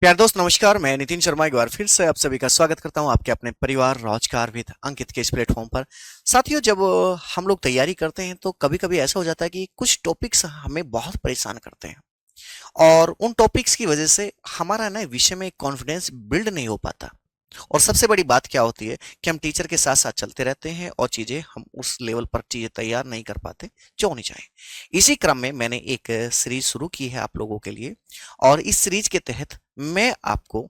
प्यार दोस्त नमस्कार। मैं नितिन शर्मा एक बार फिर से आप सभी का स्वागत करता हूं आपके अपने परिवार रोजगार विद अंकित के इस प्लेटफॉर्म पर। साथियों, जब हम लोग तैयारी करते हैं तो कभी कभी ऐसा हो जाता है कि कुछ टॉपिक्स हमें बहुत परेशान करते हैं और उन टॉपिक्स की वजह से हमारा ना विषय में कॉन्फिडेंस बिल्ड नहीं हो पाता। और सबसे बड़ी बात क्या होती है कि हम टीचर के साथ साथ चलते रहते हैं और चीजें हम उस लेवल पर चीजें तैयार नहीं कर पाते जो होनी चाहिए। इसी क्रम में मैंने एक सीरीज शुरू की है आप लोगों के लिए, और इस सीरीज के तहत मैं आपको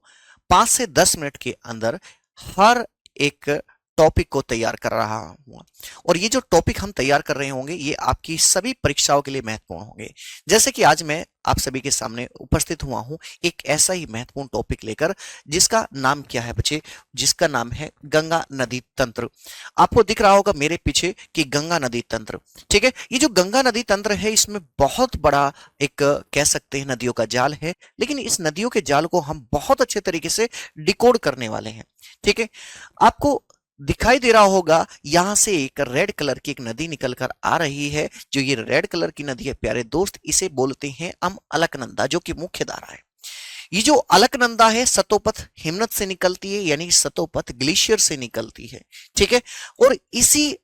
5 से 10 मिनट के अंदर हर एक टॉपिक को तैयार कर रहा हूं। और ये जो टॉपिक हम तैयार कर रहे होंगे ये आपकी सभी परीक्षाओं के लिए महत्वपूर्ण होंगे। जैसे कि आज मैं आप सभी के सामने उपस्थित हुआ हूं एक ऐसा ही महत्वपूर्ण टॉपिक लेकर, जिसका नाम क्या है बच्चे? जिसका नाम है गंगा नदी तंत्र। आपको दिख रहा होगा मेरे पीछे कि गंगा नदी तंत्र, ठीक है। ये जो गंगा नदी तंत्र है इसमें बहुत बड़ा एक कह सकते हैं नदियों का जाल है, लेकिन इस नदियों के जाल को हम बहुत अच्छे तरीके से डिकोड करने वाले हैं, ठीक है। आपको दिखाई दे रहा होगा यहां से एक रेड कलर की एक नदी निकलकर आ रही है। जो ये रेड कलर की नदी है प्यारे दोस्त, इसे बोलते हैं हम अलकनंदा, जो कि मुख्य धारा है। ये जो अलकनंदा है सतोपथ हिमनद से निकलती है, यानी सतोपथ ग्लेशियर से निकलती है, ठीक है। और इसी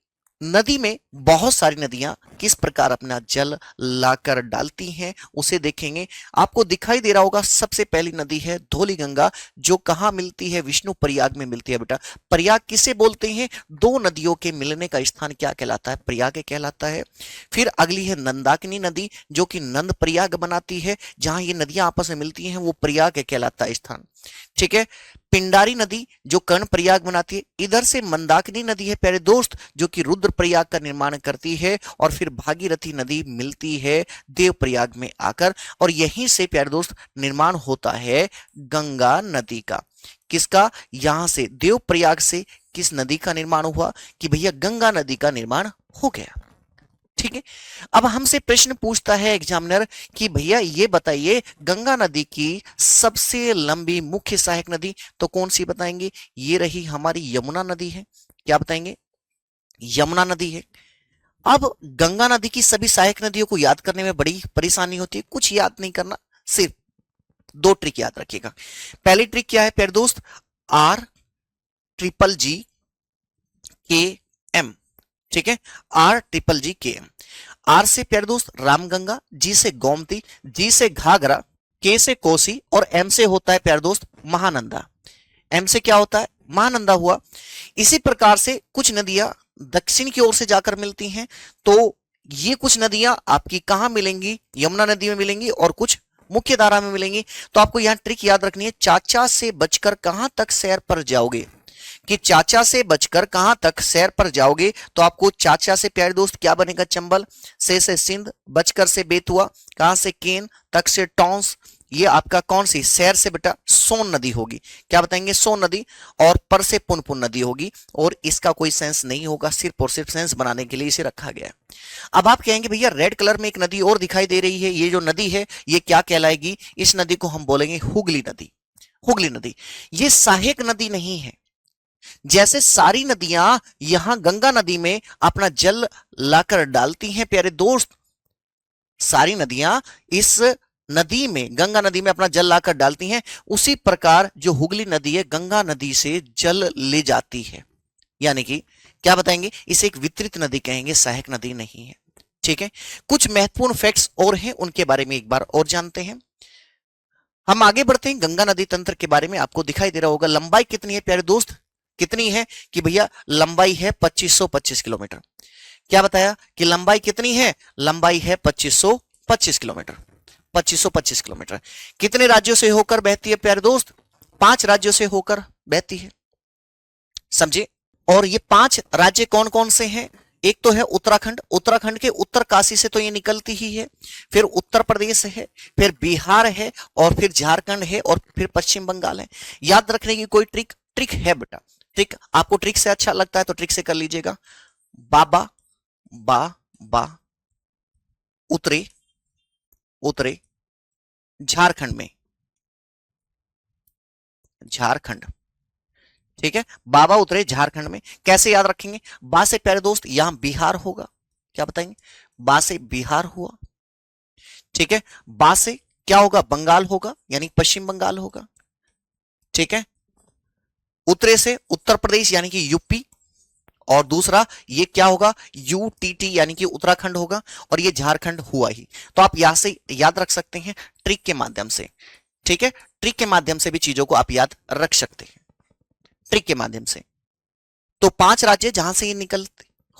नदी में बहुत सारी नदियां किस प्रकार अपना जल लाकर डालती हैं उसे देखेंगे। आपको दिखाई दे रहा होगा सबसे पहली नदी है धौली गंगा, जो कहां मिलती है? विष्णु प्रयाग में मिलती है बेटा। प्रयाग किसे बोलते हैं? दो नदियों के मिलने का स्थान क्या कहलाता है? प्रयाग कहलाता है। फिर अगली है नंदाकिनी नदी, जो कि नंद प्रयाग बनाती है। जहां ये नदियां आपस में मिलती हैं वो प्रयाग कहलाता है स्थान, ठीक है। पिंडारी नदी जो कर्ण प्रयाग बनाती है। इधर से मंदाकिनी नदी है प्यारे दोस्त, जो कि रुद्र प्रयाग का निर्माण करती है। और फिर भागीरथी नदी मिलती है देव प्रयाग में आकर, और यहीं से प्यारे दोस्त निर्माण होता है गंगा नदी का। किसका? यहां से देव प्रयाग से किस नदी का निर्माण हुआ कि भैया गंगा नदी का निर्माण हो गया, ठीक है। अब हमसे प्रश्न पूछता है एग्जामिनर कि भैया ये बताइए गंगा नदी की सबसे लंबी मुख्य सहायक नदी तो कौन सी बताएंगे? ये रही हमारी यमुना नदी है। क्या बताएंगे? यमुना नदी है। अब गंगा नदी की सभी सहायक नदियों को याद करने में बड़ी परेशानी होती है, कुछ याद नहीं करना, सिर्फ दो ट्रिक याद रखिएगा। पहली ट्रिक क्या है प्यारे दोस्त? आर ट्रिपल जी के एम, ठीक है। आर ट्रिपल जी के एम। आर से प्यारे दोस्त रामगंगा, जी से गोमती, जी से घाघरा, के से कोसी, और एम से होता है प्यारे दोस्त महानंदा। एम से क्या होता है? महानंदा हुआ। इसी प्रकार से कुछ नदियां दक्षिण की ओर से जाकर मिलती हैं, तो ये कुछ नदियां आपकी कहां मिलेंगी? यमुना नदी में मिलेंगी, और कुछ मुख्य धारा में मिलेंगी। तो आपको यहां ट्रिक याद रखनी है, चाचा से बचकर कहां तक सैर पर जाओगे, कि चाचा से बचकर कहां तक सैर पर जाओगे। तो आपको चाचा से प्यारे दोस्त क्या बनेगा? चंबल। से सिंध, बचकर से बेतुआ, कहां से? केन, तक से टॉन्स। ये आपका कौन सी? सैर से बेटा सोन नदी होगी। क्या बताएंगे? सोन नदी। और पर से पुनपुन नदी होगी। और इसका कोई सेंस नहीं होगा, सिर्फ और सिर्फ सेंस बनाने के लिए इसे रखा गया है। अब आप कहेंगे भैया रेड कलर में एक नदी और दिखाई दे रही है, ये जो नदी है ये क्या कहलाएगी? इस नदी को हम बोलेंगे हुगली नदी। हुगली नदी ये सहायक नदी नहीं है। जैसे सारी नदियां यहां गंगा नदी में अपना जल लाकर डालती हैं प्यारे दोस्त, सारी नदियां इस नदी में गंगा नदी में अपना जल लाकर डालती हैं, उसी प्रकार जो हुगली नदी है गंगा नदी से जल ले जाती है। यानी कि क्या बताएंगे? इसे एक वितरित नदी कहेंगे, सहायक नदी नहीं है, ठीक है। कुछ महत्वपूर्ण फैक्ट्स और हैं, उनके बारे में एक बार और जानते हैं। हम आगे बढ़ते हैं। गंगा नदी तंत्र के बारे में आपको दिखाई दे रहा होगा। लंबाई कितनी है प्यारे दोस्त? कितनी है कि भैया लंबाई है 2525 किलोमीटर। क्या बताया कि लंबाई कितनी है? लंबाई है 2525 किलोमीटर। 2525 किलोमीटर। कितने राज्यों से होकर बहती है प्यारे दोस्त? 5 राज्यों से होकर बहती है, समझे। और ये 5 राज्य कौन कौन से हैं? एक तो है उत्तराखंड, उत्तराखंड के उत्तर काशी से तो ये निकलती ही है। फिर उत्तर प्रदेश है, फिर बिहार है, और फिर झारखंड है, और फिर पश्चिम बंगाल है। याद रखने की कोई ट्रिक? ट्रिक है बेटा। ट्रिक आपको ट्रिक से अच्छा लगता है तो ट्रिक से कर लीजिएगा। बाबा बा बा उतरे उतरे झारखंड में, झारखंड, ठीक है। बाबा उतरे झारखंड में। कैसे याद रखेंगे? बा से प्यारे दोस्त यहां बिहार होगा। क्या बताएंगे? बा से बिहार हुआ, ठीक है। बा से क्या होगा? बंगाल होगा, यानी पश्चिम बंगाल होगा। ठीक है, उत्तरे से उत्तर प्रदेश यानी कि यूपी, और दूसरा ये क्या होगा, यूटीटी यानी कि उत्तराखंड होगा, और ये झारखंड हुआ ही। तो आप यहां से याद रख सकते हैं ट्रिक के माध्यम से। ठीक है, ट्रिक के माध्यम से भी चीजों को आप याद रख सकते हैं, ट्रिक के माध्यम से। तो 5 राज्य जहां से ये निकल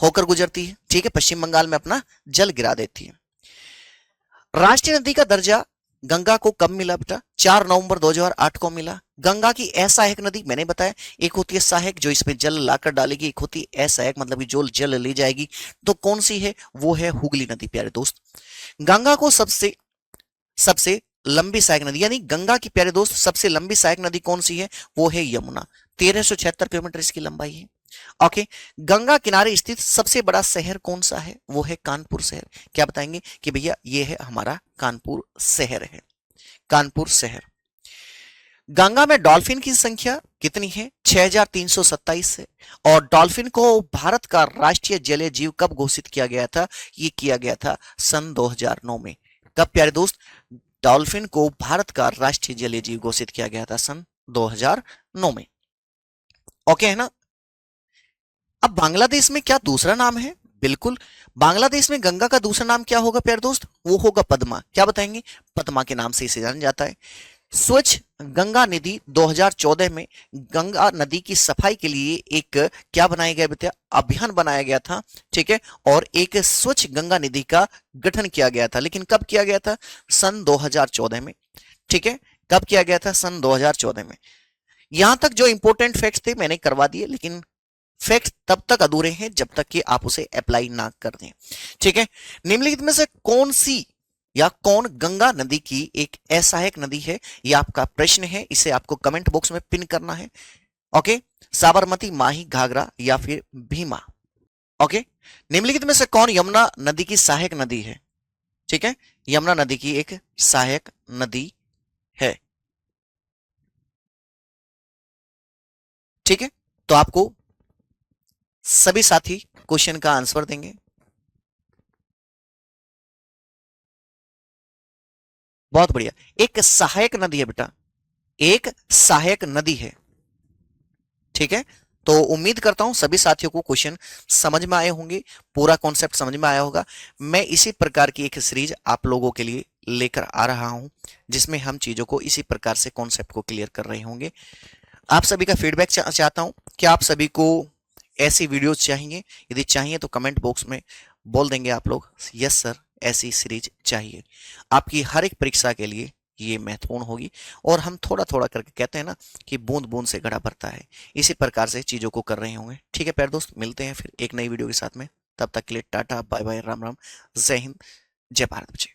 होकर गुजरती है, ठीक है, पश्चिम बंगाल में अपना जल गिरा देती है। राष्ट्रीय नदी का दर्जा गंगा को कब मिला बेटा, 4 नवंबर 2008 को मिला। गंगा की असहायक नदी मैंने बताया, एक होती है सहायक जो इसमें जल लाकर डालेगी, एक होती है असहायक मतलब कि जो जल ले जाएगी। तो कौन सी है, वो है हुगली नदी प्यारे दोस्त। गंगा को सबसे सबसे लंबी सहायक नदी, यानी गंगा की प्यारे दोस्त सबसे लंबी सहायक नदी कौन सी है, वो है यमुना, 1376 किलोमीटर इसकी लंबाई है। ओके, गंगा किनारे स्थित सबसे बड़ा शहर कौन सा है, वो है कानपुर शहर। क्या बताएंगे कि भैया ये है हमारा कानपुर शहर है, कानपुर शहर। गंगा में डॉल्फिन की संख्या कितनी है, 6327 है। और डॉल्फिन को भारत का राष्ट्रीय जलीय जीव कब घोषित किया गया था, ये किया गया था सन 2009 में। कब प्यारे दोस्त, डॉल्फिन को भारत का राष्ट्रीय जलीय जीव घोषित किया गया था सन 2009 में। ओके है ना। अब बांग्लादेश में क्या दूसरा नाम है, बिल्कुल, बांग्लादेश में गंगा का दूसरा नाम क्या होगा प्यारे दोस्त, वो होगा पद्मा। क्या बताएंगे, पद्मा के नाम से इसे जाना जाता है। स्वच्छ गंगा निधि 2014 में गंगा नदी की सफाई के लिए एक क्या बनाया गया बेटा, अभियान बनाया गया था। ठीक है, और एक स्वच्छ गंगा निधि का गठन किया गया था, लेकिन कब किया गया था, सन 2014 में। ठीक है, कब किया गया था, सन 2014 में। यहां तक जो इंपॉर्टेंट फैक्ट्स थे मैंने करवा दिए, लेकिन फैक्ट तब तक अधूरे हैं जब तक कि आप उसे अप्लाई ना कर दें। ठीक है, निम्नलिखित में से कौन सी या कौन गंगा नदी की एक असहायक नदी है, यह आपका प्रश्न है, इसे आपको कमेंट बॉक्स में पिन करना है। ओके, साबरमती, माही, घाघरा या फिर भीमा। ओके, निम्नलिखित में से कौन यमुना नदी की सहायक नदी है, ठीक है, यमुना नदी की एक सहायक नदी है। ठीक है, तो आपको सभी साथी क्वेश्चन का आंसर देंगे। बहुत बढ़िया, एक सहायक नदी है बेटा, एक सहायक नदी है। ठीक है, तो उम्मीद करता हूं सभी साथियों को क्वेश्चन समझ में आए होंगे, पूरा कॉन्सेप्ट समझ में आया होगा। मैं इसी प्रकार की एक सीरीज आप लोगों के लिए लेकर आ रहा हूं, जिसमें हम चीजों को इसी प्रकार से कॉन्सेप्ट को क्लियर कर रहे होंगे। आप सभी का फीडबैक चाहता हूं कि आप सभी को ऐसी वीडियोस चाहिए, यदि चाहिए तो कमेंट बॉक्स में बोल देंगे आप लोग, यस सर ऐसी सीरीज चाहिए। आपकी हर एक परीक्षा के लिए ये महत्वपूर्ण होगी, और हम थोड़ा थोड़ा करके कहते हैं ना कि बूंद बूंद से घड़ा भरता है, इसी प्रकार से चीजों को कर रहे होंगे। ठीक है प्यारे दोस्त, मिलते हैं फिर एक नई वीडियो के साथ में, तब तक के लिए tata bye bye, Ram Ram, जय हिंद, जय भारत बच्चे।